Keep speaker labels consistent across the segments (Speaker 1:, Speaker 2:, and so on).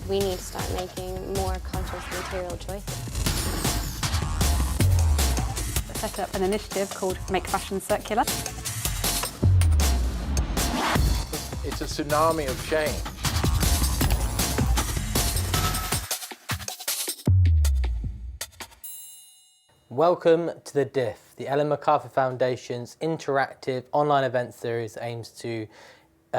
Speaker 1: we need to start making more conscious material choices.
Speaker 2: I set up an initiative called Make Fashion Circular.
Speaker 3: It's a tsunami of change.
Speaker 4: Welcome to the DIF, the Ellen MacArthur Foundation's interactive online event series that aims to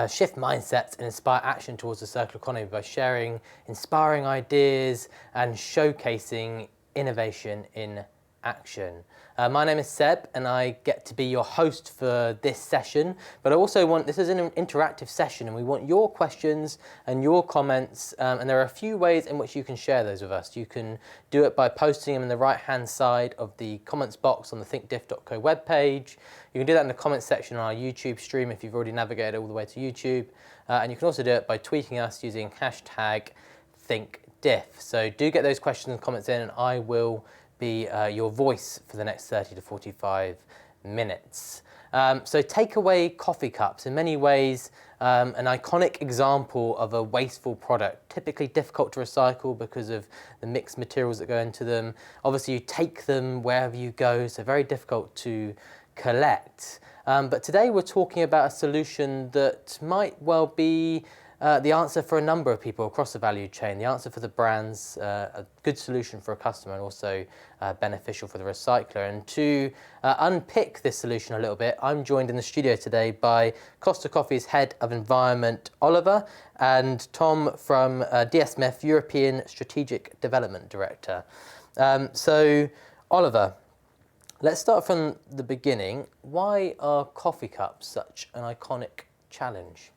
Speaker 4: shift mindsets and inspire action towards the circular economy by sharing inspiring ideas and showcasing innovation in action. My name is Seb and I get to be your host for this session, but I also want, this is an interactive session and we want your questions and your comments, and there are a few ways in which you can share those with us. You can do it by posting them in the right hand side of the comments box on the thinkdiff.co webpage. You can do that in the comments section on our YouTube stream if you've already navigated all the way to YouTube, and you can also do it by tweeting us using hashtag ThinkDiff. So do get those questions and comments in and I will be your voice for the next 30 to 45 minutes. So takeaway coffee cups, in many ways an iconic example of a wasteful product, typically difficult to recycle because of the mixed materials that go into them. Obviously you take them wherever you go, so very difficult to collect. But today we're talking about a solution that might well be the answer for a number of people across the value chain, the answer for the brands, a good solution for a customer and also beneficial for the recycler. And to unpick this solution a little bit, I'm joined in the studio today by Costa Coffee's Head of Environment, Oliver, and Tom from DS Smith, European Strategic Development Director. So, Oliver, let's start from the beginning. Why are coffee cups such an iconic challenge?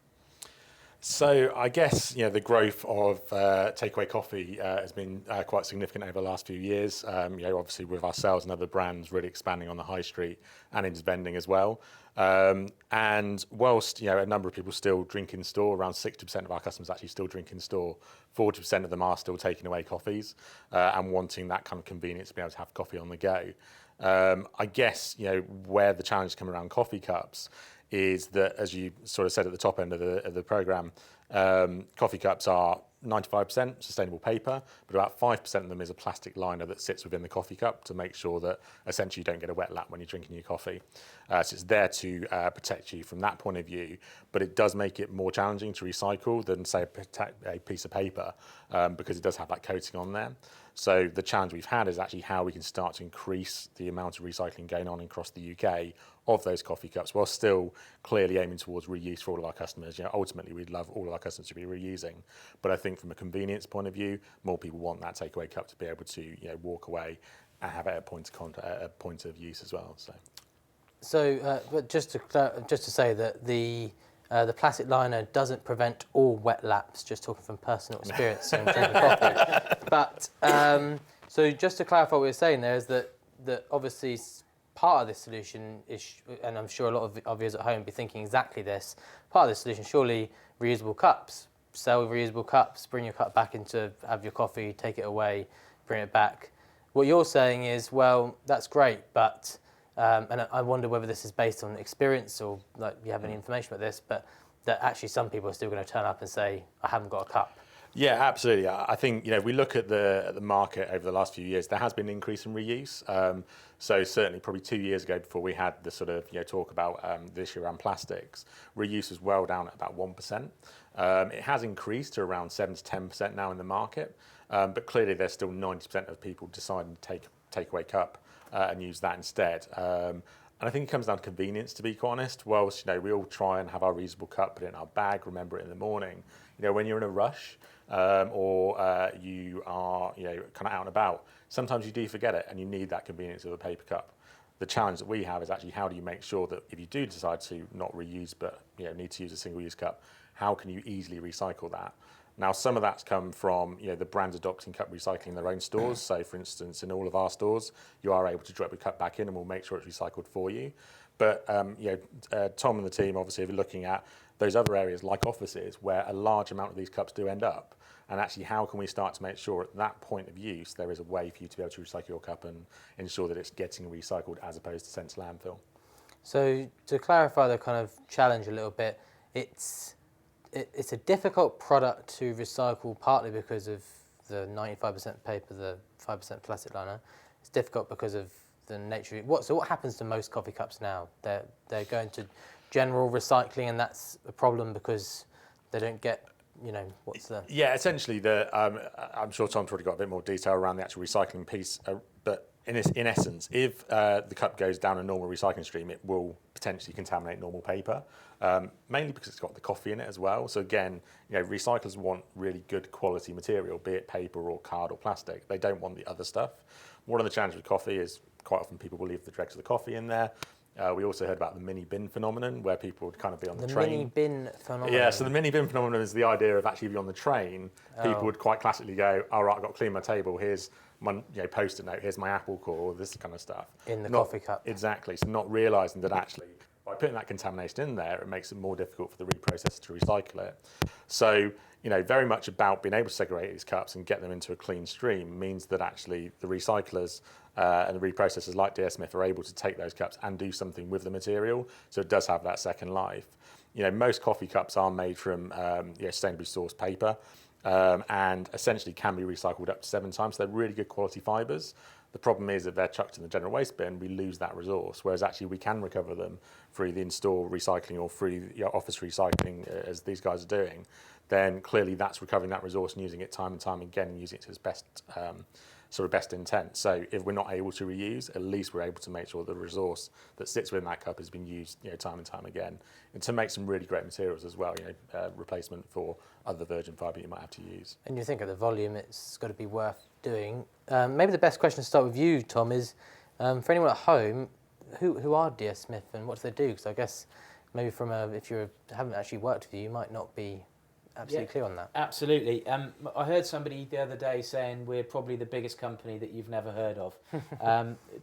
Speaker 5: So I guess the growth of takeaway coffee has been quite significant over the last few years. Obviously with ourselves and other brands really expanding on the high street and into vending as well. And whilst a number of people still drink in store, around 60% of our customers actually still drink in store. 40% of them are still taking away coffees and wanting that kind of convenience to be able to have coffee on the go. I guess where the challenge comes around coffee cups is that, as you sort of said at the top end of the programme, coffee cups are 95% sustainable paper, but about 5% of them is a plastic liner that sits within the coffee cup to make sure that essentially you don't get a wet lap when you're drinking your coffee. So it's there to protect you from that point of view, but it does make it more challenging to recycle than, say, a piece of paper because it does have that coating on there. So the challenge we've had is actually how we can start to increase the amount of recycling going on across the UK of those coffee cups, while still clearly aiming towards reuse for all of our customers. Ultimately, we'd love all of our customers to be reusing, but I think from a convenience point of view, more people want that takeaway cup to be able to walk away and have it at a point of use as well.
Speaker 4: But just to say that the plastic liner doesn't prevent all wet laps, just talking from personal experience in drinking coffee. But so just to clarify what we were saying there is that obviously part of this solution is, and I'm sure a lot of you at home will be thinking exactly this, part of this solution surely reusable cups. Sell reusable cups, bring your cup back into, have your coffee, take it away, bring it back. What you're saying is, well, that's great, but and I wonder whether this is based on experience or like you have any information about this, but that actually some people are still going to turn up and say, I haven't got a cup. Yeah,
Speaker 5: absolutely. I think if we look at the market over the last few years, there has been an increase in reuse. So certainly probably 2 years ago, before we had the sort of talk about the issue around plastics, reuse was well down at about 1%. It has increased to around 7 to 10% now in the market, but clearly there's still 90% of people deciding to take away cup and use that instead. And I think it comes down to convenience, to be quite honest. Whilst we all try and have our reusable cup, put it in our bag, remember it in the morning. When you're in a rush or you are kind of out and about, sometimes you do forget it and you need that convenience of a paper cup. The challenge that we have is actually how do you make sure that if you do decide to not reuse but need to use a single-use cup, how can you easily recycle that? Now, some of that's come from the brands adopting cup recycling in their own stores. So, for instance, in all of our stores, you are able to drop your cup back in, and we'll make sure it's recycled for you. But Tom and the team obviously are looking at those other areas like offices where a large amount of these cups do end up. And actually, how can we start to make sure at that point of use there is a way for you to be able to recycle your cup and ensure that it's getting recycled as opposed to sent to landfill?
Speaker 4: So to clarify the kind of challenge a little bit, it's it's a difficult product to recycle, partly because of the 95% paper, the 5% plastic liner. It's difficult because of the nature of it. So what happens to most coffee cups now? They're going to general recycling, and that's a problem because they don't get, what's the...
Speaker 5: Yeah, essentially, I'm sure Tom's already got a bit more detail around the actual recycling piece, but in essence, if the cup goes down a normal recycling stream, it will potentially contaminate normal paper, mainly because it's got the coffee in it as well. So again, recyclers want really good quality material, be it paper or card or plastic. They don't want the other stuff. One of the challenges with coffee is quite often people will leave the dregs of the coffee in there. We also heard about the mini bin phenomenon, where people would kind of be on the train.
Speaker 4: The mini bin phenomenon?
Speaker 5: Yeah, so the mini bin phenomenon is the idea of actually, if you're on the train, people would quite classically go, all right, I've got to clean my table, here's my post-it note, here's my apple core, this kind of stuff.
Speaker 4: In the coffee cup.
Speaker 5: Exactly, so not realising that actually, by putting that contamination in there, it makes it more difficult for the reprocessor to recycle it. So, very much about being able to segregate these cups and get them into a clean stream means that actually the recyclers and the reprocessors like DS Smith are able to take those cups and do something with the material, so it does have that second life. Most coffee cups are made from sustainably sourced paper and essentially can be recycled up to 7 times, so they're really good quality fibres. The problem is if they're chucked in the general waste bin, we lose that resource, whereas actually we can recover them through the in-store recycling or through office recycling, as these guys are doing. Then clearly that's recovering that resource and using it time and time again and using it to its best intent. So if we're not able to reuse, at least we're able to make sure the resource that sits within that cup has been used time and time again, and to make some really great materials as well, replacement for other virgin fibre you might have to use.
Speaker 4: And you think of the volume, it's got to be worth doing. Maybe the best question to start with you, Tom, is for anyone at home, who are DS Smith and what do they do? Because I guess maybe if you haven't actually worked with you might not be absolutely clear on that.
Speaker 6: Absolutely. I heard somebody the other day saying we're probably the biggest company that you've never heard of.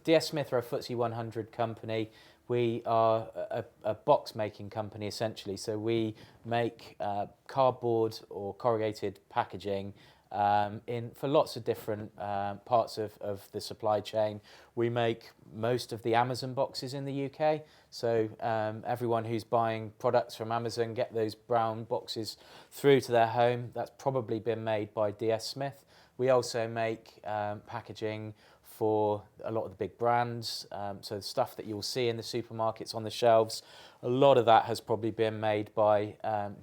Speaker 6: DS Smith are a FTSE 100 company. We are a box making company essentially. So we make cardboard or corrugated packaging for lots of different parts of the supply chain. We make most of the Amazon boxes in the UK. So everyone who's buying products from Amazon get those brown boxes through to their home. That's probably been made by DS Smith. We also make packaging for a lot of the big brands. So the stuff that you'll see in the supermarkets on the shelves, a lot of that has probably been made by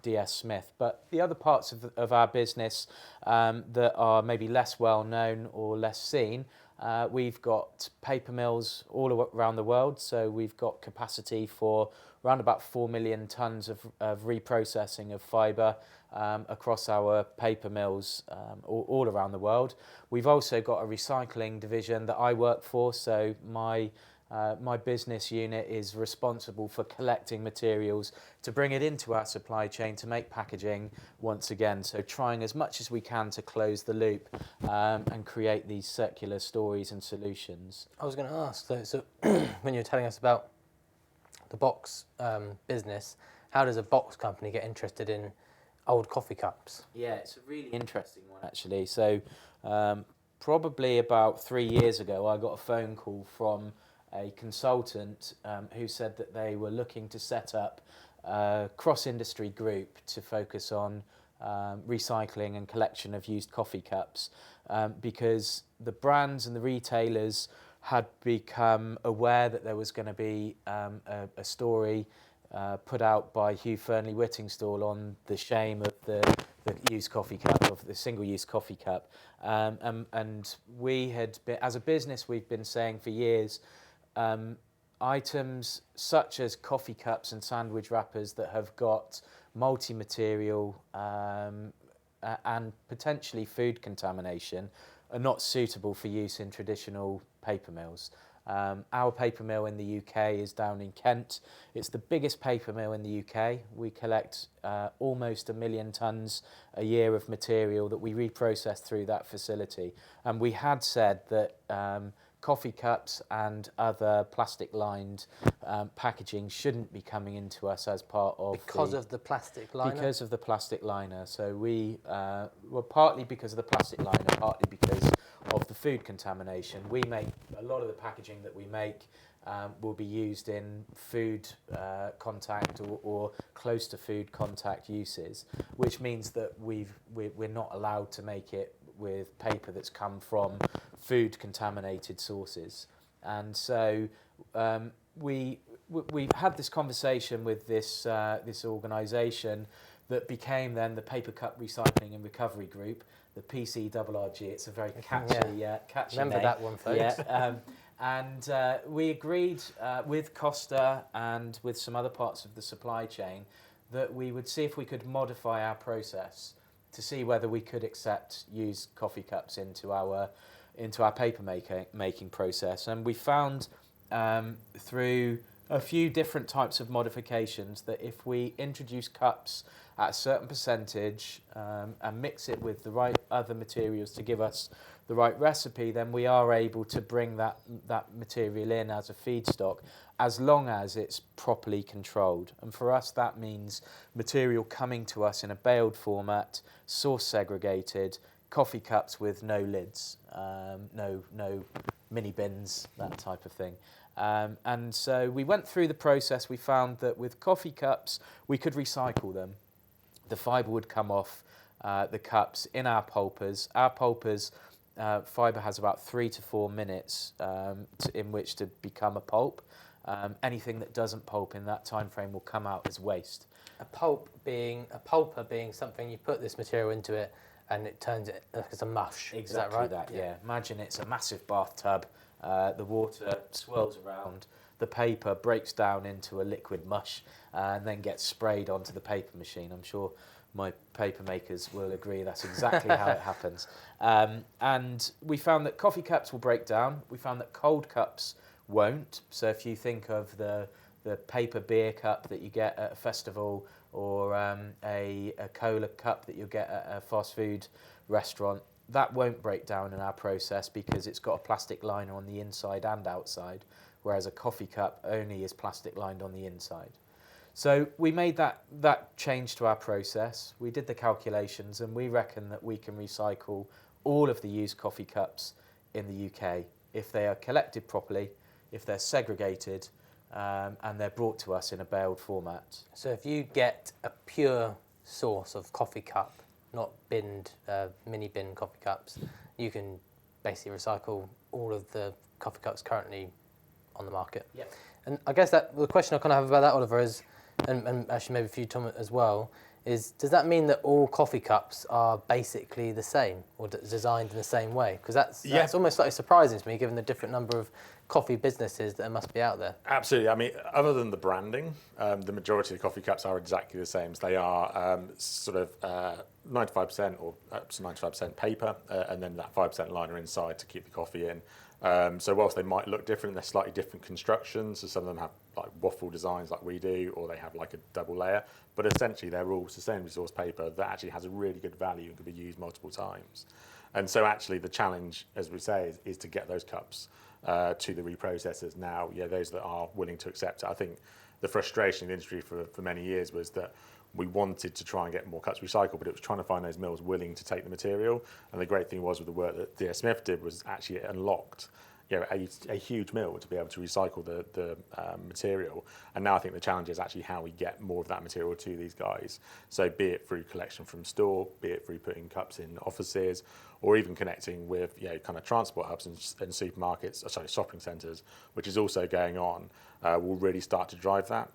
Speaker 6: DS Smith. But the other parts of our business that are maybe less well known or less seen, we've got paper mills all around the world. So we've got capacity for around about 4 million tonnes of reprocessing of fibre across our paper mills all around the world. We've also got a recycling division that I work for, so my business unit is responsible for collecting materials to bring it into our supply chain to make packaging once again. So trying as much as we can to close the loop and create these circular stories and solutions.
Speaker 4: I was going to ask, so when you were telling us about the box business, how does a box company get interested in old coffee cups?
Speaker 6: Yeah, it's a really interesting one actually. So probably about 3 years ago, I got a phone call from a consultant who said that they were looking to set up a cross-industry group to focus on recycling and collection of used coffee cups because the brands and the retailers had become aware that there was going to be a story put out by Hugh Fernley Whittingstall on the shame of the used coffee cup, of the single-use coffee cup. And we had been, as a business, we've been saying for years, items such as coffee cups and sandwich wrappers that have got multi-material and potentially food contamination are not suitable for use in traditional paper mills. Our paper mill in the UK is down in Kent. It's the biggest paper mill in the UK. We collect almost 1 million tonnes a year of material that we reprocess through that facility. And we had said that coffee cups and other plastic-lined packaging shouldn't be coming into us as part of
Speaker 4: Because of the plastic liner?
Speaker 6: Because of the plastic liner. So we, well, partly because of the plastic liner, partly because of the food contamination. We make a lot of the packaging that we make will be used in food contact or close to food contact uses, which means that we're not allowed to make it with paper that's come from food contaminated sources. And so we've had this conversation with this organisation that became then the Paper Cup Recycling and Recovery Group, the PCRRG. It's a very catchy, catchy
Speaker 4: Remember
Speaker 6: name.
Speaker 4: that one, folks.
Speaker 6: Yeah, and we agreed with Costa and with some other parts of the supply chain that we would see if we could modify our process to see whether we could accept used coffee cups into our paper making process. And we found through a few different types of modifications that if we introduce cups at a certain percentage and mix it with the right other materials to give us the right recipe, then we are able to bring that material in as a feedstock as long as it's properly controlled. And for us, that means material coming to us in a baled format, source segregated, coffee cups with no lids, no mini bins, that type of thing. And so we went through the process. We found that with coffee cups, we could recycle them. The fibre would come off the cups in our pulpers. Our pulpers, fibre has about 3 to 4 minutes in which to become a pulp. Anything that doesn't pulp in that time frame will come out as waste.
Speaker 4: A pulper being something you put this material into it and it turns it like it's a mush.
Speaker 6: Exactly
Speaker 4: Is that right?
Speaker 6: that, yeah. Imagine it's a massive bathtub. The water swirls around. The paper breaks down into a liquid mush and then gets sprayed onto the paper machine. I'm sure my paper makers will agree that's exactly how it happens. And we found that coffee cups will break down. We found that cold cups won't. So if you think of the paper beer cup that you get at a festival or a cola cup that you'll get at a fast food restaurant, that won't break down in our process because it's got a plastic liner on the inside and outside, whereas a coffee cup only is plastic lined on the inside. So we made that change to our process. We did the calculations and we reckon that we can recycle all of the used coffee cups in the UK if they are collected properly, if they're segregated, and they're brought to us in a baled format.
Speaker 4: So if you get a pure source of coffee cup, not binned, mini bin coffee cups, you can basically recycle all of the coffee cups currently on the market.
Speaker 6: Yep.
Speaker 4: And I guess that the question I kind of have about that, Oliver, is, and actually maybe for you, Tom, as well, is does that mean that all coffee cups are basically the same or designed in the same way? Because that's almost slightly surprising to me, given the different number of coffee businesses that must be out there.
Speaker 5: Absolutely. I mean, other than the branding, the majority of the coffee cups are exactly the same. So they are sort of 95% or up to 95% paper, and then that 5% liner inside to keep the coffee in. So whilst they might look different, they're slightly different constructions. So some of them have like waffle designs like we do, or they have like a double layer. But essentially, they're all sustainably sourced paper that actually has a really good value and can be used multiple times. And so actually, the challenge, as we say, is to get those cups to the reprocessors now. Yeah, those that are willing to accept it. I think the frustration in the industry for many years was that we wanted to try and get more cups recycled, but it was trying to find those mills willing to take the material. And the great thing was with the work that DS Smith did was actually it unlocked a huge mill to be able to recycle the material. And now I think the challenge is actually how we get more of that material to these guys. So be it through collection from store, be it through putting cups in offices, or even connecting with kind of transport hubs and supermarkets, shopping centres, which is also going on, will really start to drive that.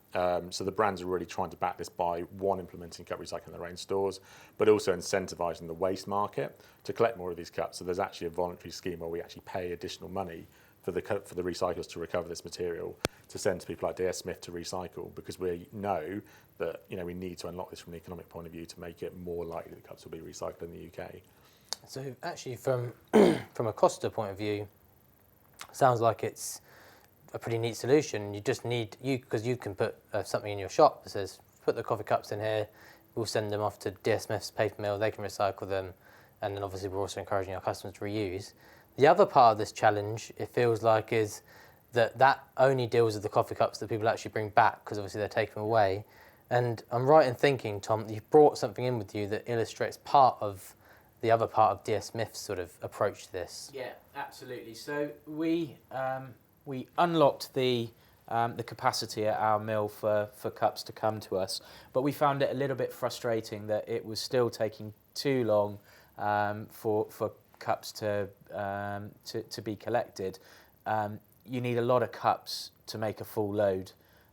Speaker 5: So the brands are really trying to back this by, one, implementing cup recycling in their own stores, but also incentivising the waste market to collect more of these cups. So there's actually a voluntary scheme where we actually pay additional money for the recyclers to recover this material to send to people like DS Smith to recycle, because we know that we need to unlock this from an economic point of view to make it more likely that cups will be recycled in the UK.
Speaker 4: So actually, from a Costa point of view, sounds like it's a pretty neat solution. You just need because you can put something in your shop that says, put the coffee cups in here, we'll send them off to DS Smith's paper mill, they can recycle them, and then obviously we're also encouraging our customers to reuse. The other part of this challenge, it feels like, is that only deals with the coffee cups that people actually bring back, because obviously they're taken away. And I'm right in thinking, Tom, that you've brought something in with you that illustrates part of the other part of DS Smith's sort of approach to this.
Speaker 6: Yeah, absolutely. So we we unlocked the capacity at our mill for cups to come to us, but we found it a little bit frustrating that it was still taking too long for cups to be collected. You need a lot of cups to make a full load,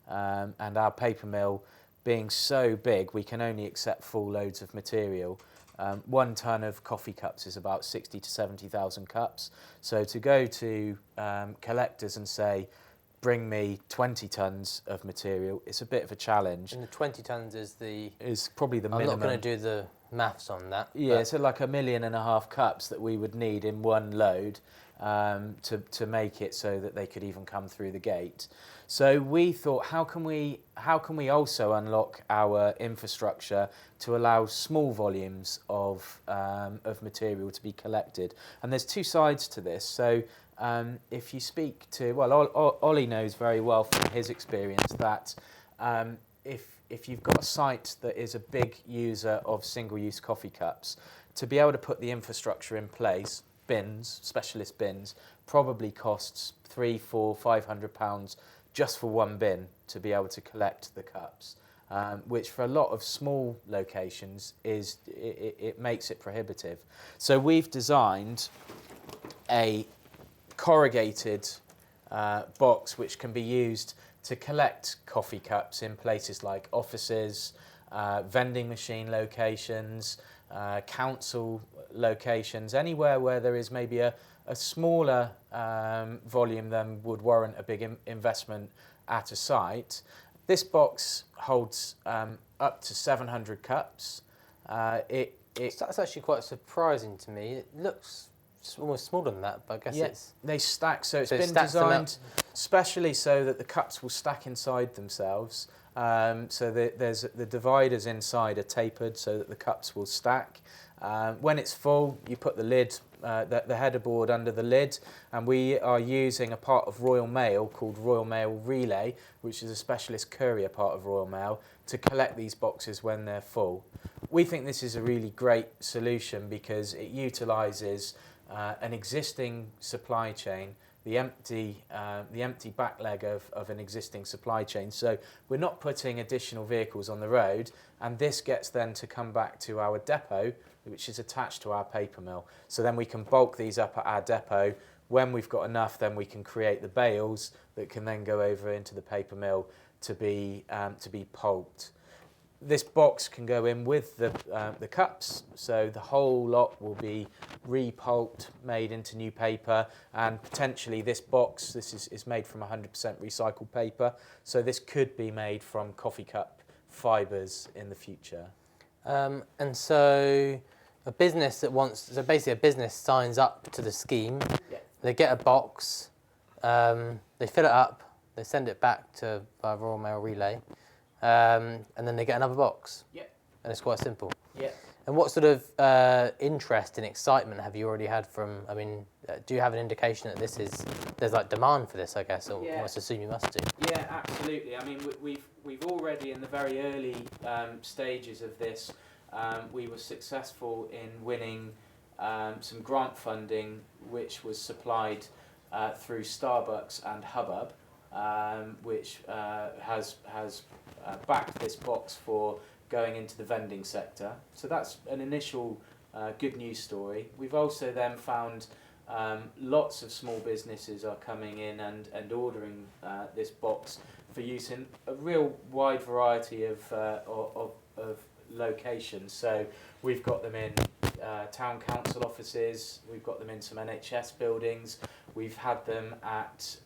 Speaker 6: and our paper mill being so big, we can only accept full loads of material. 1 tonne of coffee cups is about 60 to 70,000 cups. So to go to collectors and say, bring me 20 tonnes of material, it's a bit of a challenge.
Speaker 4: And the 20 tonnes
Speaker 6: is probably the minimum.
Speaker 4: I'm not going to do the maths on that.
Speaker 6: Yeah, so like 1.5 million cups that we would need in one load to make it so that they could even come through the gate. So we thought, how can we also unlock our infrastructure to allow small volumes of material to be collected? And there's 2 sides to this. So if you speak to, Ollie knows very well from his experience that if you've got a site that is a big user of single-use coffee cups, to be able to put the infrastructure in place, bins, specialist bins, probably costs £300, £400, £500 just for one bin to be able to collect the cups, which for a lot of small locations it makes it prohibitive. So we've designed a corrugated box which can be used to collect coffee cups in places like offices, vending machine locations, council locations, anywhere where there is maybe a smaller volume than would warrant a big investment at a site. This box holds up to 700 cups.
Speaker 4: That's actually quite surprising to me. It looks almost smaller than that, but I guess
Speaker 6: they stack. So it's
Speaker 4: it
Speaker 6: been designed specially so that the cups will stack inside themselves. So there's the dividers inside are tapered so that the cups will stack. When it's full, you put the lid, the header board under the lid, and we are using a part of Royal Mail called Royal Mail Relay, which is a specialist courier part of Royal Mail, to collect these boxes when they're full. We think this is a really great solution because it utilises an existing supply chain, the empty back leg of an existing supply chain. So we're not putting additional vehicles on the road, and this gets then to come back to our depot, which is attached to our paper mill. So then we can bulk these up at our depot. When we've got enough, then we can create the bales that can then go over into the paper mill to be pulped. This box can go in with the cups, so the whole lot will be repulped, made into new paper, and potentially this box, this is made from 100% recycled paper, so this could be made from coffee cup fibres in the future.
Speaker 4: And so a business basically a business signs up to the scheme, they get a box, they fill it up, they send it back to Royal Mail Relay, and then they get another box.
Speaker 6: Yep.
Speaker 4: And it's quite simple.
Speaker 6: Yep.
Speaker 4: And what sort of interest and excitement have you already had from, do you have an indication that there's like demand for this, I guess, or I must assume you must do?
Speaker 6: Yeah, absolutely. I mean, we've already in the very early stages of this, we were successful in winning some grant funding, which was supplied through Starbucks and Hubbub, which has backed this box for going into the vending sector. So that's an initial good news story. We've also then found lots of small businesses are coming in and ordering this box for use in a real wide variety of locations. So we've got them in town council offices, we've got them in some NHS buildings, we've had them at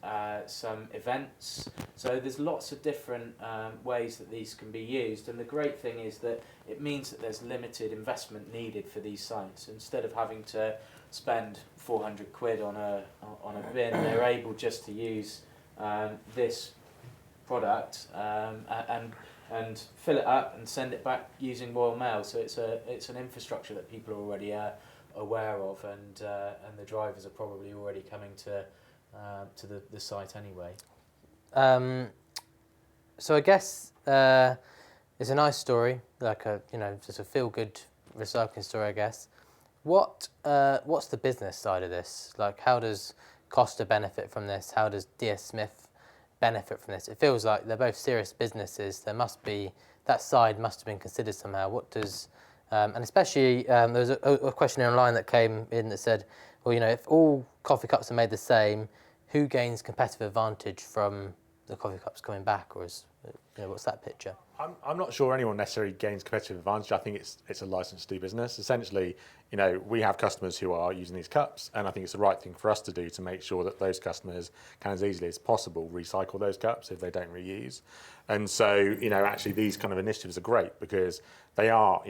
Speaker 6: some events. So there's lots of different ways that these can be used, and the great thing is that it means that there's limited investment needed for these sites. Instead of having to spend 400 quid on a bin, they're able just to use this product and fill it up and send it back using Royal Mail. So it's an infrastructure that people are already aware of, and the drivers are probably already coming to the site anyway.
Speaker 4: So I guess it's a nice story, like just a feel-good recycling story, I guess. What's the business side of this? Like, how does Costa benefit from this? How does DS Smith benefit from this? It feels like they're both serious businesses. There must be, that side must have been considered somehow. What does, and especially there was a question online that came in that said, well, if all coffee cups are made the same, who gains competitive advantage from the coffee cups coming back, or what's that picture?
Speaker 5: I'm not sure anyone necessarily gains competitive advantage. I think it's a license to do business. Essentially, we have customers who are using these cups, and I think it's the right thing for us to do to make sure that those customers can, as easily as possible, recycle those cups if they don't reuse. And so, actually these kind of initiatives are great because they are,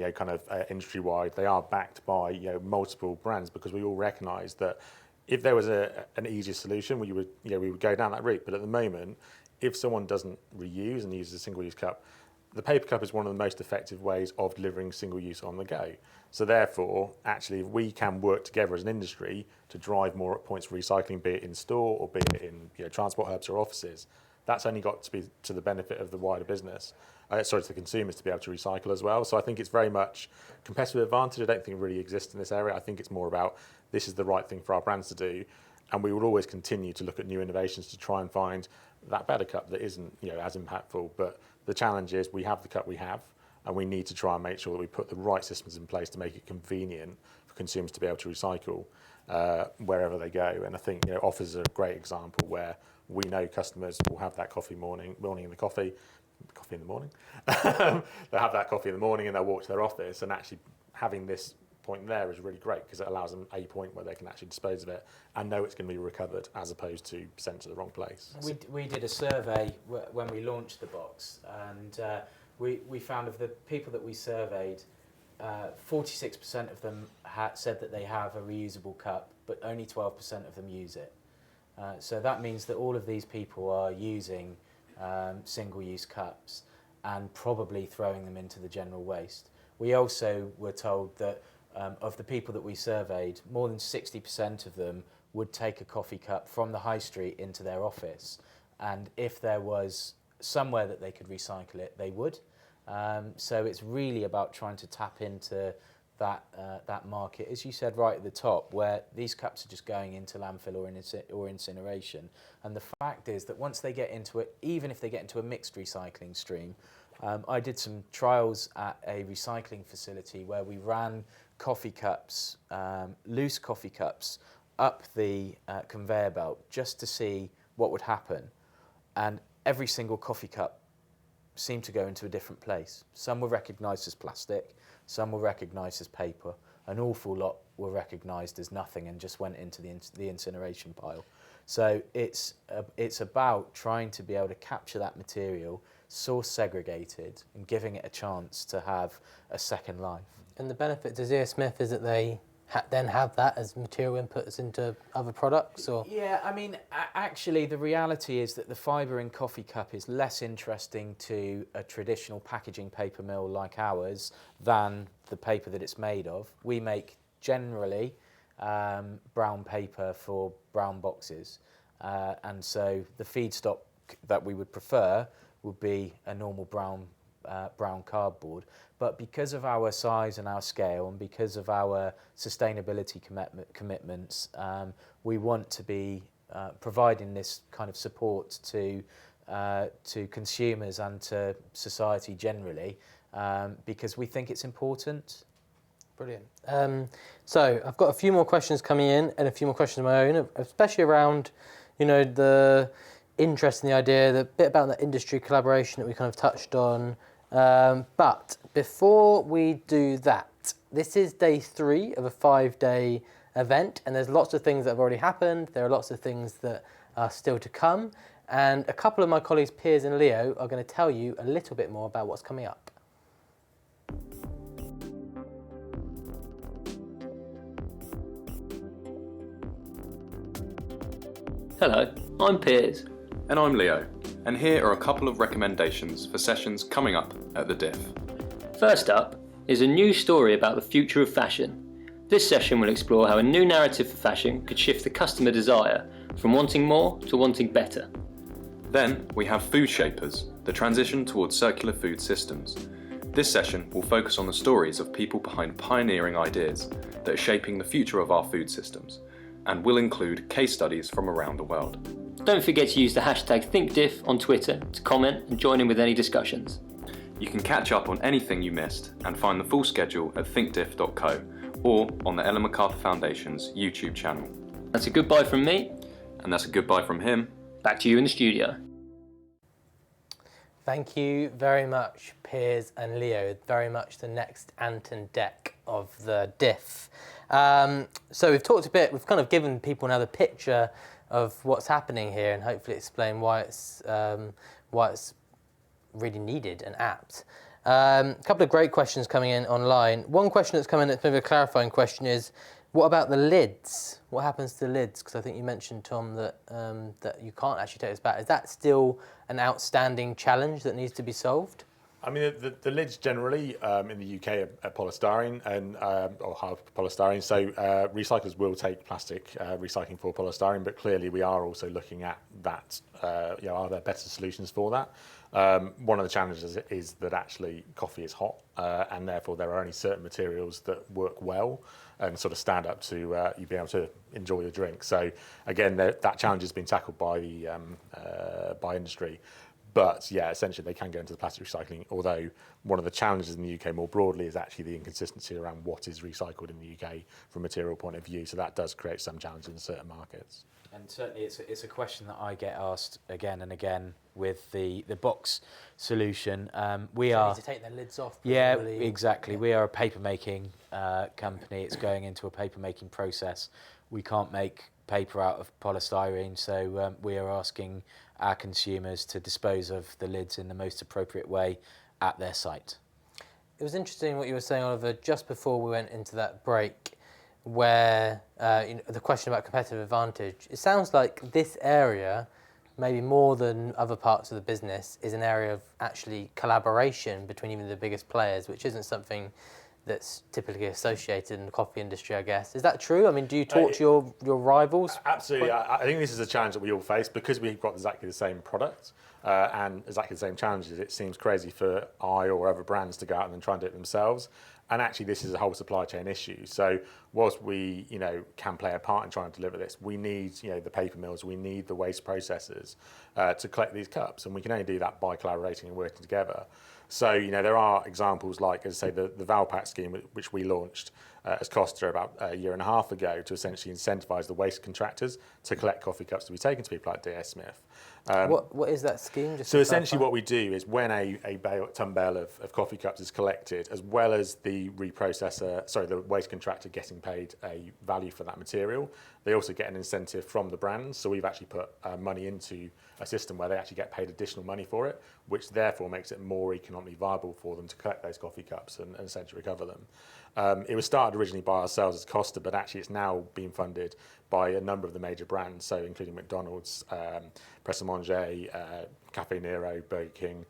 Speaker 5: industry-wide. They are backed by, multiple brands, because we all recognise that if there was an easier solution, we would go down that route. But at the moment, if someone doesn't reuse and uses a single-use cup, the paper cup is one of the most effective ways of delivering single-use on the go. So therefore, actually, if we can work together as an industry to drive more points for recycling, be it in store or be it in transport hubs or offices, that's only got to be to the benefit of the wider business. To the consumers to be able to recycle as well. So I think it's very much competitive advantage. I don't think it really exists in this area. I think it's more about this is the right thing for our brands to do, and we will always continue to look at new innovations to try and find that better cup that isn't as impactful. But the challenge is we have the cup we have, and we need to try and make sure that we put the right systems in place to make it convenient for consumers to be able to recycle wherever they go. And I think offers are a great example where we know customers will have that coffee morning in the coffee in the morning. They'll have that coffee in the morning and they'll walk to their office, and actually having this point there is really great because it allows them a point where they can actually dispose of it and know it's going to be recovered as opposed to sent to the wrong place.
Speaker 6: We did a survey when we launched the box, and we found of the people that we surveyed, 46% of them said that they have a reusable cup, but only 12% of them use it. So that means that all of these people are using single-use cups and probably throwing them into the general waste. We also were told that of the people that we surveyed, more than 60% of them would take a coffee cup from the high street into their office, and if there was somewhere that they could recycle it, they would. So it's really about trying to tap into that market, as you said right at the top, where these cups are just going into landfill or incineration. And the fact is that once they get into it, even if they get into a mixed recycling stream, I did some trials at a recycling facility where we ran coffee cups, loose coffee cups, up the conveyor belt just to see what would happen. And every single coffee cup seemed to go into a different place. Some were recognised as plastic, some were recognised as paper, an awful lot were recognised as nothing and just went into the incineration pile. So it's about trying to be able to capture that material, source segregated, and giving it a chance to have a second life.
Speaker 4: And the benefit to DS Smith is that they then have that as material inputs into other products, or?
Speaker 6: Yeah, I mean, actually the reality is that the fibre in coffee cup is less interesting to a traditional packaging paper mill like ours than the paper that it's made of. We make generally brown paper for brown boxes, and so the feedstock that we would prefer would be a normal brown cardboard. But because of our size and our scale, and because of our sustainability commitments, we want to be providing this kind of support to consumers and to society generally, because we think it's important.
Speaker 4: Brilliant. So I've got a few more questions coming in and a few more questions of my own, especially around, the interest in the idea, the bit about the industry collaboration that we kind of touched on. But before we do that, this is day 3 of a 5-day event, and there's lots of things that have already happened. There are lots of things that are still to come, and a couple of my colleagues, Piers and Leo, are going to tell you a little bit more about what's coming up.
Speaker 7: Hello, I'm Piers.
Speaker 8: And I'm Leo, and here are a couple of recommendations for sessions coming up at the Diff.
Speaker 7: First up is a new story about the future of fashion. This session will explore how a new narrative for fashion could shift the customer desire from wanting more to wanting better.
Speaker 8: Then we have Food Shapers, the transition towards circular food systems. This session will focus on the stories of people behind pioneering ideas that are shaping the future of our food systems. and will include case studies from around the world.
Speaker 7: Don't forget to use the hashtag ThinkDiff on Twitter to comment and join in with any discussions.
Speaker 8: You can catch up on anything you missed and find the full schedule at thinkdiff.co or on the Ellen MacArthur Foundation's YouTube channel.
Speaker 7: That's a goodbye from me.
Speaker 8: And that's a goodbye from him.
Speaker 7: Back to you in the studio.
Speaker 4: Thank you very much, Piers and Leo. Very much the next Ant and Dec of the diff. So we've talked a bit, we've kind of given people another picture of what's happening here and hopefully explain why it's really needed and apt. A couple of great questions coming in online. One question that's come in that's maybe a clarifying question is, what about the lids? What happens to the lids? Because I think you mentioned, Tom, that that you can't actually take this back. Is that still an outstanding challenge that needs to be solved?
Speaker 5: I mean, the lids generally in the UK are polystyrene and or hard polystyrene. So recyclers will take plastic recycling for polystyrene, but clearly we are also looking at that. Are there better solutions for that? One of the challenges is that actually coffee is hot, and therefore there are only certain materials that work well and sort of stand up to you being able to enjoy your drink. So again, that challenge has been tackled by the by industry. But yeah, essentially they can go into the plastic recycling, although one of the challenges in the UK more broadly is actually the inconsistency around what is recycled in the UK from a material point of view. So that does create some challenges in certain markets.
Speaker 6: And certainly it's a question that I get asked again and again with the box solution. We
Speaker 4: need to take their lids off.
Speaker 6: Yeah,
Speaker 4: presumably.
Speaker 6: exactly. We are a paper making company. It's going into a paper making process. We can't make paper out of polystyrene, so we are asking our consumers to dispose of the lids in the most appropriate way at their site.
Speaker 4: It was interesting what you were saying, Oliver, just before we went into that break, where the question about competitive advantage. It sounds like this area, maybe more than other parts of the business, is an area of actually collaboration between even the biggest players, which isn't something that's typically associated in the coffee industry, I guess. Is that true? I mean, do you talk to your rivals?
Speaker 5: Absolutely. I think this is a challenge that we all face because we've got exactly the same product and exactly the same challenges. It seems crazy for or other brands to go out and try and do it themselves. And actually, this is a whole supply chain issue. So whilst we, can play a part in trying to deliver this, we need, the paper mills, we need the waste processors to collect these cups, and we can only do that by collaborating and working together. So, there are examples like, as I say, the Valpack scheme, which we launched as Costa about a year and a half ago to essentially incentivise the waste contractors to collect coffee cups to be taken to people like DS Smith.
Speaker 4: What is that scheme?
Speaker 5: So essentially what we do is when a ton bale of coffee cups is collected, as well as the the waste contractor getting paid a value for that material, they also get an incentive from the brands. So we've actually put money into a system where they actually get paid additional money for it, which therefore makes it more economically viable for them to collect those coffee cups and essentially recover them. It was started originally by ourselves as Costa, but actually it's now being funded by a number of the major brands, so including McDonald's, Press a Manger, Cafe Nero, Burger King,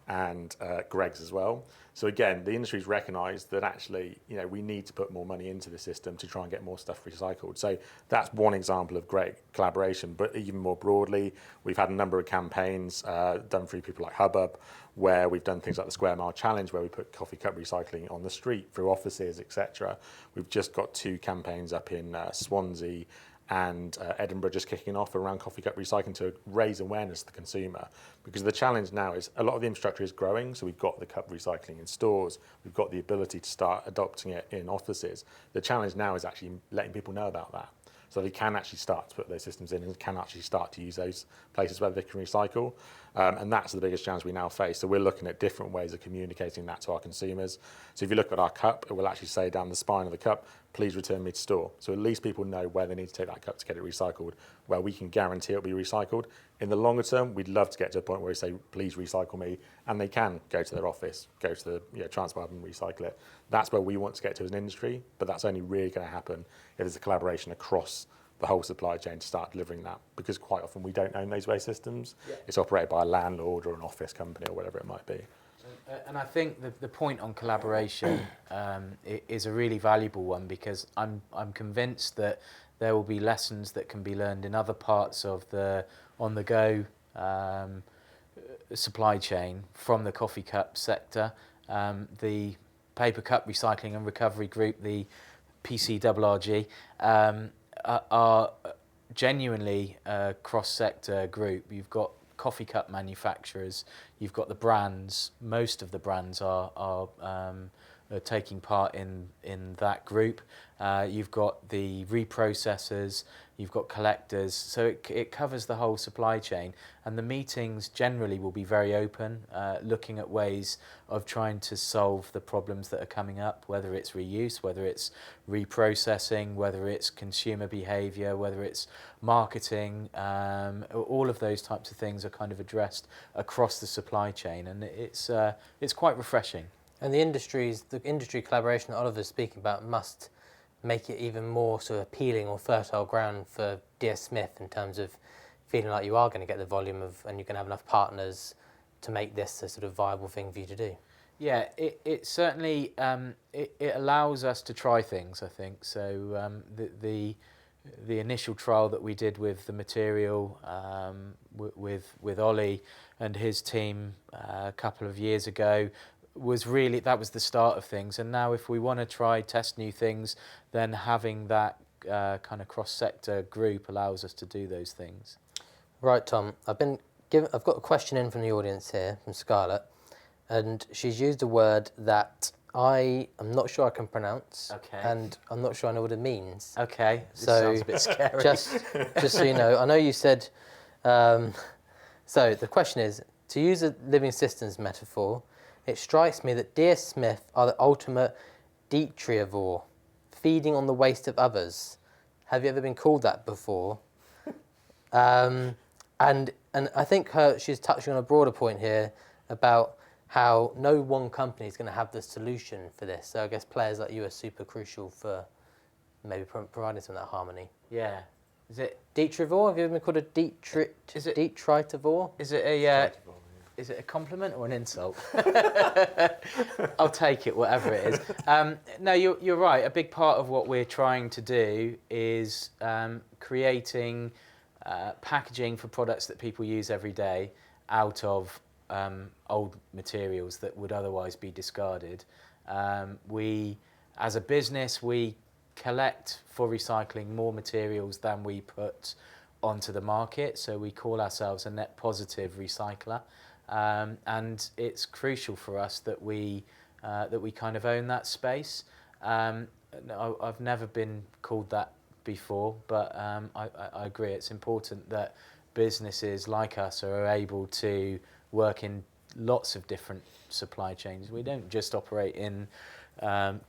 Speaker 5: and Greggs as well. So again, the industry's recognised that actually, we need to put more money into the system to try and get more stuff recycled. So that's one example of great collaboration. But even more broadly, we've had a number of campaigns done through people like Hubbub, where we've done things like the Square Mile Challenge, where we put coffee cup recycling on the street through offices, etc. We've just got 2 campaigns up in Swansea and Edinburgh just kicking off around coffee cup recycling to raise awareness to the consumer. Because the challenge now is a lot of the infrastructure is growing, so we've got the cup recycling in stores, we've got the ability to start adopting it in offices. The challenge now is actually letting people know about that, so they can actually start to put those systems in and can actually start to use those places where they can recycle. And that's the biggest challenge we now face. So we're looking at different ways of communicating that to our consumers. So if you look at our cup, it will actually say down the spine of the cup, please return me to store. So at least people know where they need to take that cup to get it recycled, where we can guarantee it'll be recycled. In the longer term, we'd love to get to a point where we say, please recycle me, and they can go to their office, go to the transport and recycle it. That's where we want to get to as an industry, but that's only really going to happen if there's a collaboration across the whole supply chain to start delivering that, because quite often we don't own those waste systems. Yeah. It's operated by a landlord or an office company or whatever it might be.
Speaker 6: And I think the point on collaboration is a really valuable one, because I'm convinced that there will be lessons that can be learned in other parts of the on-the-go supply chain from the coffee cup sector. The Paper Cup Recycling and Recovery Group, the PCRRG, are genuinely a cross-sector group. You've got coffee cup manufacturers, you've got the brands. Most of the brands are taking part in that group. You've got the reprocessors, you've got collectors, so it covers the whole supply chain. And the meetings generally will be very open, looking at ways of trying to solve the problems that are coming up, whether it's reuse, whether it's reprocessing, whether it's consumer behaviour, whether it's marketing. All of those types of things are kind of addressed across the supply chain, and it's quite refreshing.
Speaker 4: And the industry collaboration that Oliver's speaking about must make it even more sort of appealing or fertile ground for DS Smith in terms of feeling like you are going to get the volume and you're going to have enough partners to make this a sort of viable thing for you to do.
Speaker 6: Yeah, it certainly it allows us to try things, I think. So the initial trial that we did with the material with Ollie and his team a couple of years ago was really, that was the start of things. And now if we want to test new things, then having that kind of cross-sector group allows us to do those things.
Speaker 4: Right, Tom, I've got a question in from the audience here, from Scarlett, and she's used a word that I am not sure I can pronounce, and I'm not sure I know what it means.
Speaker 6: Okay,
Speaker 4: so
Speaker 6: sounds a bit scary.
Speaker 4: Just so you know, I know you said, so the question is, to use a living systems metaphor, it strikes me that DS Smith are the ultimate detritivore, feeding on the waste of others. Have you ever been called that before? And I think she's touching on a broader point here about how no one company is going to have the solution for this. So I guess players like you are super crucial for maybe providing some of that harmony.
Speaker 6: Yeah. Is it
Speaker 4: detritivore? Have you ever been called a detritivore?
Speaker 6: Is it a compliment or an insult? I'll take it, whatever it is. No, you're right. A big part of what we're trying to do is creating packaging for products that people use every day out of old materials that would otherwise be discarded. We, as a business, we collect for recycling more materials than we put onto the market, so we call ourselves a net positive recycler. And it's crucial for us that we kind of own that space. I've never been called that before, but I agree. It's important that businesses like us are able to work in lots of different supply chains. We don't just operate in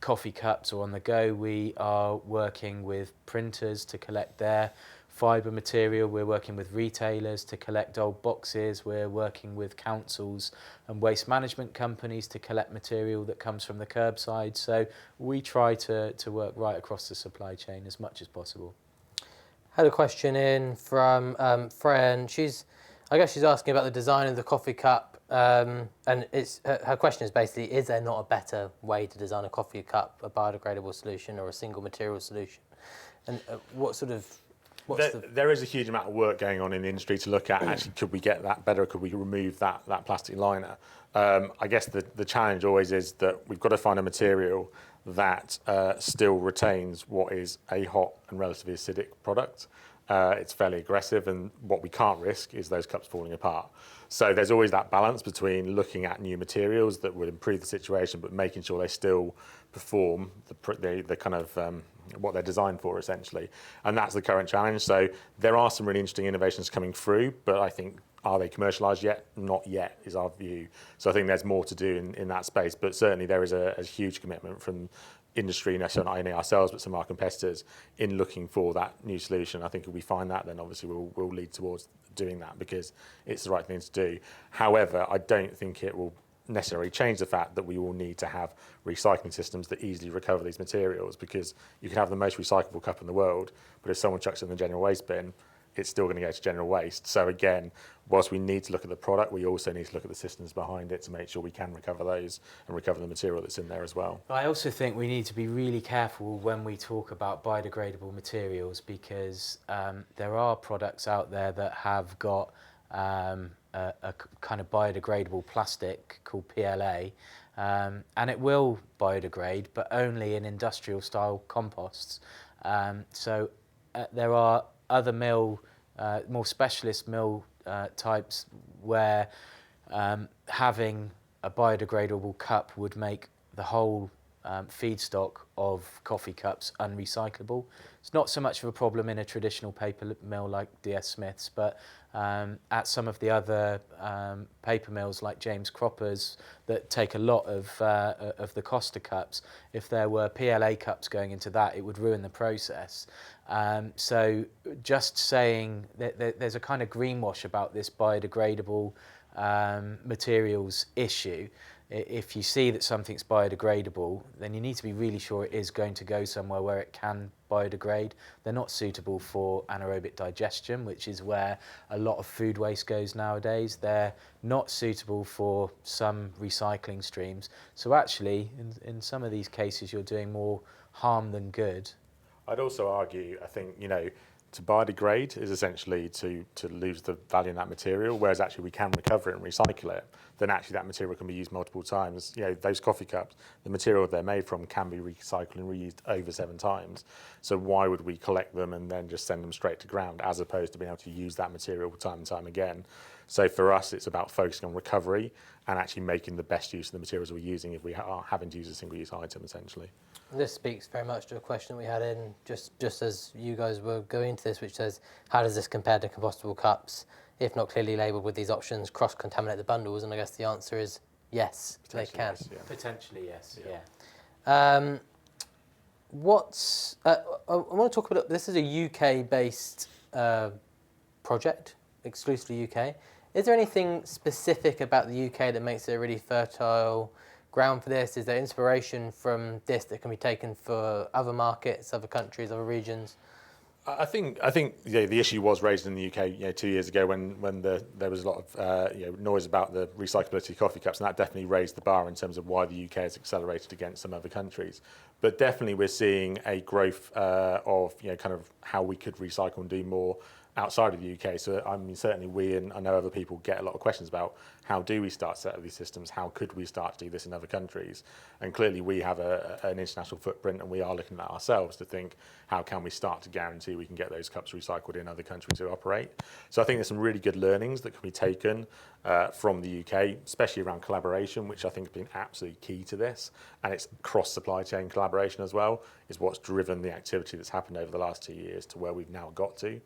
Speaker 6: coffee cups or on the go. We are working with printers to collect their fibre material. We're working with retailers to collect old boxes. We're working with councils and waste management companies to collect material that comes from the curbside. So we try to work right across the supply chain as much as possible.
Speaker 4: Had a question in from Freya, and I guess she's asking about the design of the coffee cup, and her question is basically, is there not a better way to design a coffee cup, a biodegradable solution or a single material solution? And
Speaker 5: there is a huge amount of work going on in the industry to look at, actually, could we get that better? Could we remove that plastic liner? I guess the challenge always is that we've got to find a material that still retains what is a hot and relatively acidic product. It's fairly aggressive, and what we can't risk is those cups falling apart. So there's always that balance between looking at new materials that would improve the situation, but making sure they still perform the kind of what they're designed for, essentially. And that's the current challenge. So there are some really interesting innovations coming through, but I think, are they commercialised yet? Not yet, is our view. So I think there's more to do in that space, but certainly there is a huge commitment from industry, not only ourselves, but some of our competitors, in looking for that new solution. I think if we find that, then obviously we'll lead towards doing that, because it's the right thing to do. However, I don't think it will necessarily change the fact that we will need to have recycling systems that easily recover these materials, because you can have the most recyclable cup in the world, but if someone chucks it in the general waste bin, it's still going to go to general waste. So again, whilst we need to look at the product, we also need to look at the systems behind it to make sure we can recover those and recover the material that's in there as well.
Speaker 6: I also think we need to be really careful when we talk about biodegradable materials, because there are products out there that have got a kind of biodegradable plastic called PLA, and it will biodegrade, but only in industrial style composts. So there are other mill, more specialist mill types where having a biodegradable cup would make the whole feedstock of coffee cups unrecyclable. It's not so much of a problem in a traditional paper mill like DS Smith's, but at some of the other paper mills like James Cropper's that take a lot of the Costa cups, if there were PLA cups going into that, it would ruin the process. So just saying that there's a kind of greenwash about this biodegradable materials issue. If you see that something's biodegradable, then you need to be really sure it is going to go somewhere where it can biodegrade. They're not suitable for anaerobic digestion, which is where a lot of food waste goes nowadays. They're not suitable for some recycling streams. So actually, in some of these cases, you're doing more harm than good.
Speaker 5: I'd also argue, I think, to biodegrade is essentially to lose the value in that material, whereas actually we can recover it and recycle it, then actually that material can be used multiple times. Those coffee cups, the material they're made from can be recycled and reused over 7 times. So why would we collect them and then just send them straight to ground, as opposed to being able to use that material time and time again? So for us, it's about focusing on recovery and actually making the best use of the materials we're using if we are having to use a single-use item, essentially.
Speaker 4: This speaks very much to a question we had in just as you guys were going into this, which says, how does this compare to compostable cups? If not clearly labelled with these options, cross-contaminate the bundles? And I guess the answer is yes, they can.
Speaker 5: Yes, yeah.
Speaker 6: Potentially, yes. Yeah.
Speaker 4: I want to talk about, this is a UK-based project, exclusively UK. Is there anything specific about the UK that makes it a really fertile ground for this? Is there inspiration from this that can be taken for other markets, other countries, other regions?
Speaker 5: I think the issue was raised in the UK 2 years ago when there was a lot of noise about the recyclability of coffee cups, and that definitely raised the bar in terms of why the UK has accelerated against some other countries. But definitely we're seeing a growth of kind of how we could recycle and do more outside of the UK. So I mean, certainly we, and I know other people, get a lot of questions about how do we start to set up these systems, how could we start to do this in other countries? And clearly we have an international footprint, and we are looking at ourselves to think, how can we start to guarantee we can get those cups recycled in other countries who operate? So I think there's some really good learnings that can be taken from the UK, especially around collaboration, which I think has been absolutely key to this. And it's cross-supply chain collaboration as well, is what's driven the activity that's happened over the last 2 years to where we've now got to.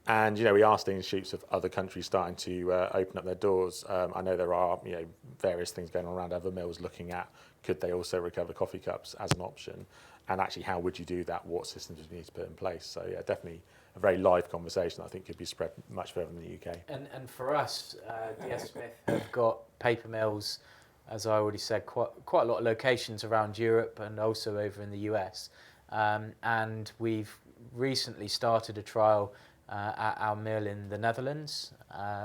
Speaker 5: And we are seeing shoots of other countries starting to open up their doors. I know there are various things going on around other mills looking at, could they also recover coffee cups as an option, and actually how would you do that, what systems would you need to put in place? So yeah, definitely a very live conversation that I think could be spread much further in the UK.
Speaker 6: And for us, DS Smith have got paper mills, as I already said, quite a lot of locations around Europe and also over in the US. And we've recently started a trial at our mill in the Netherlands,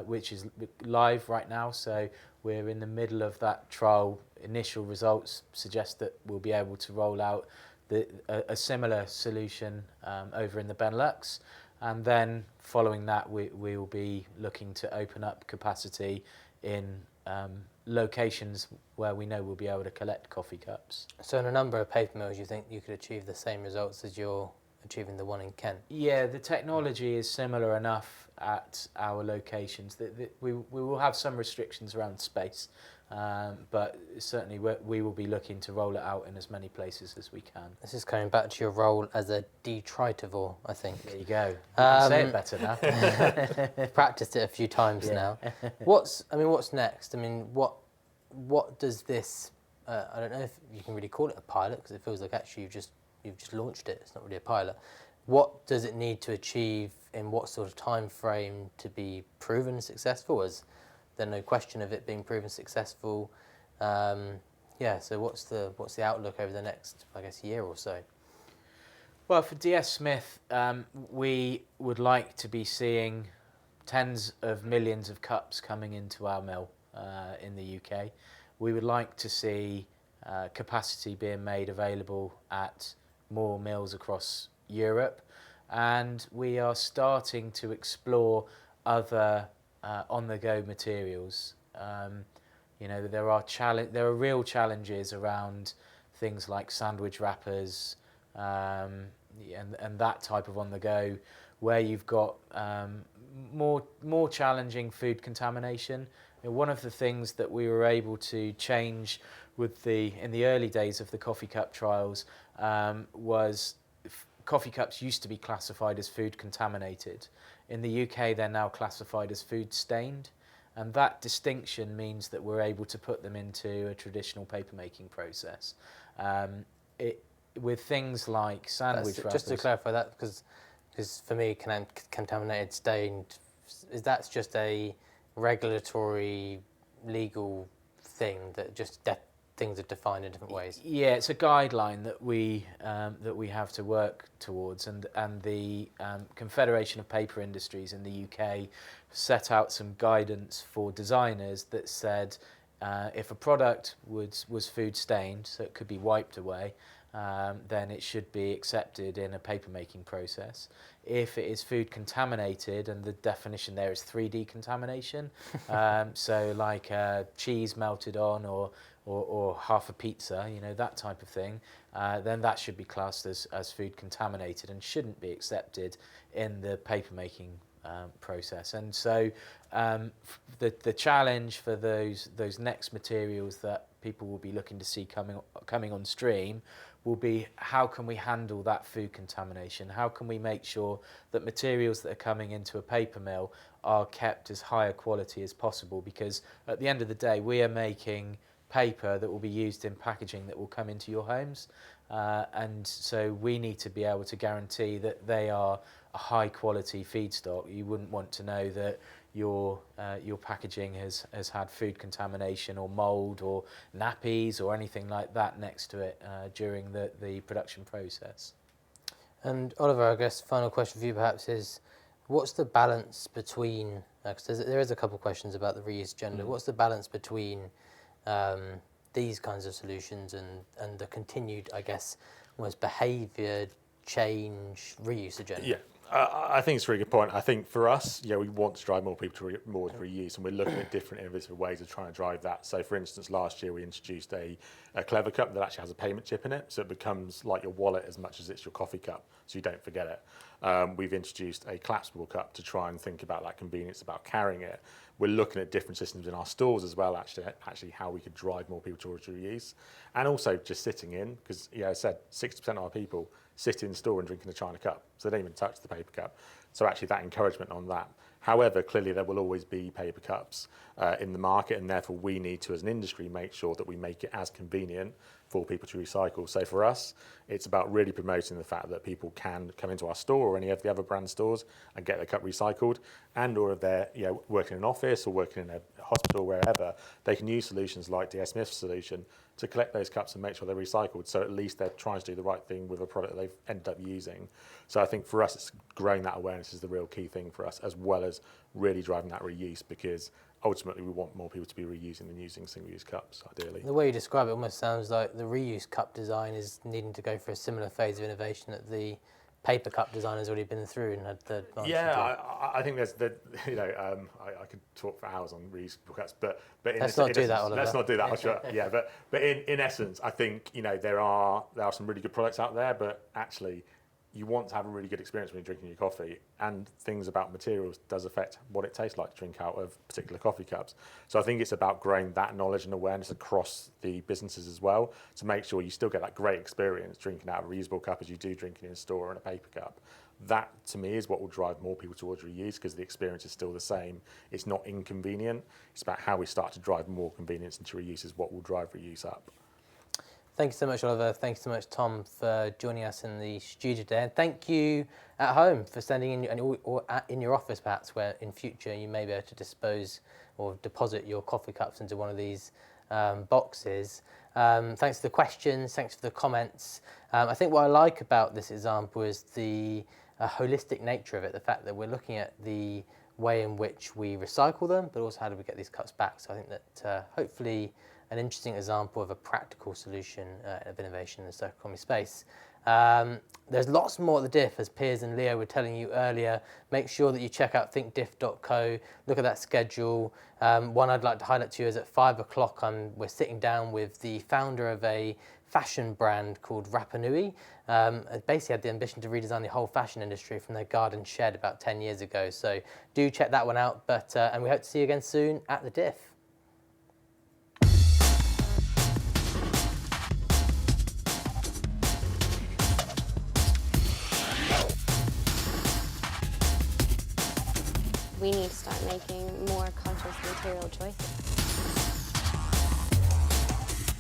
Speaker 6: which is live right now. So we're in the middle of that trial. Initial results suggest that we'll be able to roll out a similar solution over in the Benelux. And then following that, we will be looking to open up capacity in locations where we know we'll be able to collect coffee cups.
Speaker 4: So in a number of paper mills, you think you could achieve the same results as you're achieving the one in Kent?
Speaker 6: Yeah, the technology is similar enough at our locations that we will have some restrictions around space, but certainly we will be looking to roll it out in as many places as we can.
Speaker 4: This is coming back to your role as a detritivore, I think.
Speaker 6: There you go. You can say it better now.
Speaker 4: I've practiced it a few times now. What's next? I mean, what does this? I don't know if you can really call it a pilot, because it feels like actually you've just launched it. It's not really a pilot. What does it need to achieve in what sort of time frame to be proven successful? Is there no question of it being proven successful? So what's the outlook over the next, I guess, year or so?
Speaker 6: Well, for DS Smith, we would like to be seeing tens of millions of cups coming into our mill in the UK. We would like to see capacity being made available at more mills across Europe, and we are starting to explore other on-the-go materials. There are real challenges around things like sandwich wrappers, and that type of on the go, where you've got more challenging food contamination. One of the things that we were able to change in the early days of the coffee cup trials was coffee cups used to be classified as food contaminated. In the UK, they're now classified as food stained, and that distinction means that we're able to put them into a traditional paper making process. With things like sandwich wrappers.
Speaker 4: Just to clarify that, because for me, contaminated, stained, that's just a regulatory, legal thing that just things are defined in different ways.
Speaker 6: Yeah, it's a guideline that we have to work towards, and the Confederation of Paper Industries in the UK set out some guidance for designers that said if a product was food stained, so it could be wiped away, then it should be accepted in a paper making process. If it is food contaminated, and the definition there is 3D contamination, so like cheese melted on or half a pizza, that type of thing, then that should be classed as food contaminated and shouldn't be accepted in the paper making process. And so the challenge for those next materials that people will be looking to see coming on stream will be, how can we handle that food contamination? How can we make sure that materials that are coming into a paper mill are kept as high a quality as possible? Because at the end of the day, we are making paper that will be used in packaging that will come into your homes, and so we need to be able to guarantee that they are a high quality feedstock. You wouldn't want to know that your packaging has had food contamination or mould or nappies or anything like that next to it during the production process.
Speaker 4: And Oliver, I guess final question for you perhaps is, what's the balance between, because there is a couple of questions about the reuse agenda, what's the balance between these kinds of solutions and the continued, I guess, almost behaviour change reuse agenda?
Speaker 5: Yeah. I think it's a really good point. I think for us, we want to drive more people to reuse, and we're looking at different innovative ways of trying to drive that. So, for instance, last year we introduced a Clever Cup that actually has a payment chip in it, so it becomes like your wallet as much as it's your coffee cup, so you don't forget it. We've introduced a collapsible cup to try and think about that convenience about carrying it. We're looking at different systems in our stores as well, actually how we could drive more people towards reuse, and also just sitting in, because I said 60% of our people sit in the store and drink in a China cup, so they don't even touch the paper cup. So actually that encouragement on that. However, clearly there will always be paper cups in the market, and therefore we need to, as an industry, make sure that we make it as convenient for people to recycle. So for us, it's about really promoting the fact that people can come into our store or any of the other brand stores and get their cup recycled, and or if they're working in an office or working in a hospital or wherever, they can use solutions like DS Smith's solution to collect those cups and make sure they're recycled. So at least they're trying to do the right thing with a product they've ended up using. So I think for us, it's growing that awareness is the real key thing for us, as well as really driving that reuse, because ultimately we want more people to be reusing than using single-use cups, ideally.
Speaker 4: The way you describe it almost sounds like the reuse cup design is needing to go for a similar phase of innovation that the paper cup design has already been through and had the advantage.
Speaker 5: Yeah, I think there's I could talk for hours on reusable cups, but
Speaker 4: let's not do that, Oliver.
Speaker 5: Let's not do that. Sure. Yeah, but in essence, I think there are some really good products out there, but actually, you want to have a really good experience when you're drinking your coffee, and things about materials does affect what it tastes like to drink out of particular coffee cups. So I think it's about growing that knowledge and awareness across the businesses as well, to make sure you still get that great experience drinking out of a reusable cup as you do drinking in a store or in a paper cup. That, to me, is what will drive more people towards reuse, because the experience is still the same. It's not inconvenient. It's about how we start to drive more convenience into reuse is what will drive reuse up.
Speaker 4: Thank you so much, Oliver. Thank you so much, Tom, for joining us in the studio today. And thank you at home for sending in, or in your office perhaps, where in future you may be able to dispose or deposit your coffee cups into one of these boxes. Thanks for the questions, thanks for the comments. I think what I like about this example is the holistic nature of it, the fact that we're looking at the way in which we recycle them, but also how do we get these cups back. So I think that hopefully an interesting example of a practical solution of innovation in the circular economy space. There's lots more at the Diff, as Piers and Leo were telling you earlier. Make sure that you check out thinkdiff.co, look at that schedule. One I'd like to highlight to you is at 5 o'clock, we're sitting down with the founder of a fashion brand called Rapa Nui. It basically had the ambition to redesign the whole fashion industry from their garden shed about 10 years ago. So do check that one out, and we hope to see you again soon at the Diff.
Speaker 1: We need to start making more conscious material choices.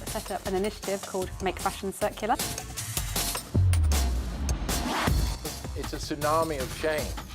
Speaker 2: Set up an initiative called Make Fashion Circular.
Speaker 3: It's a tsunami of change.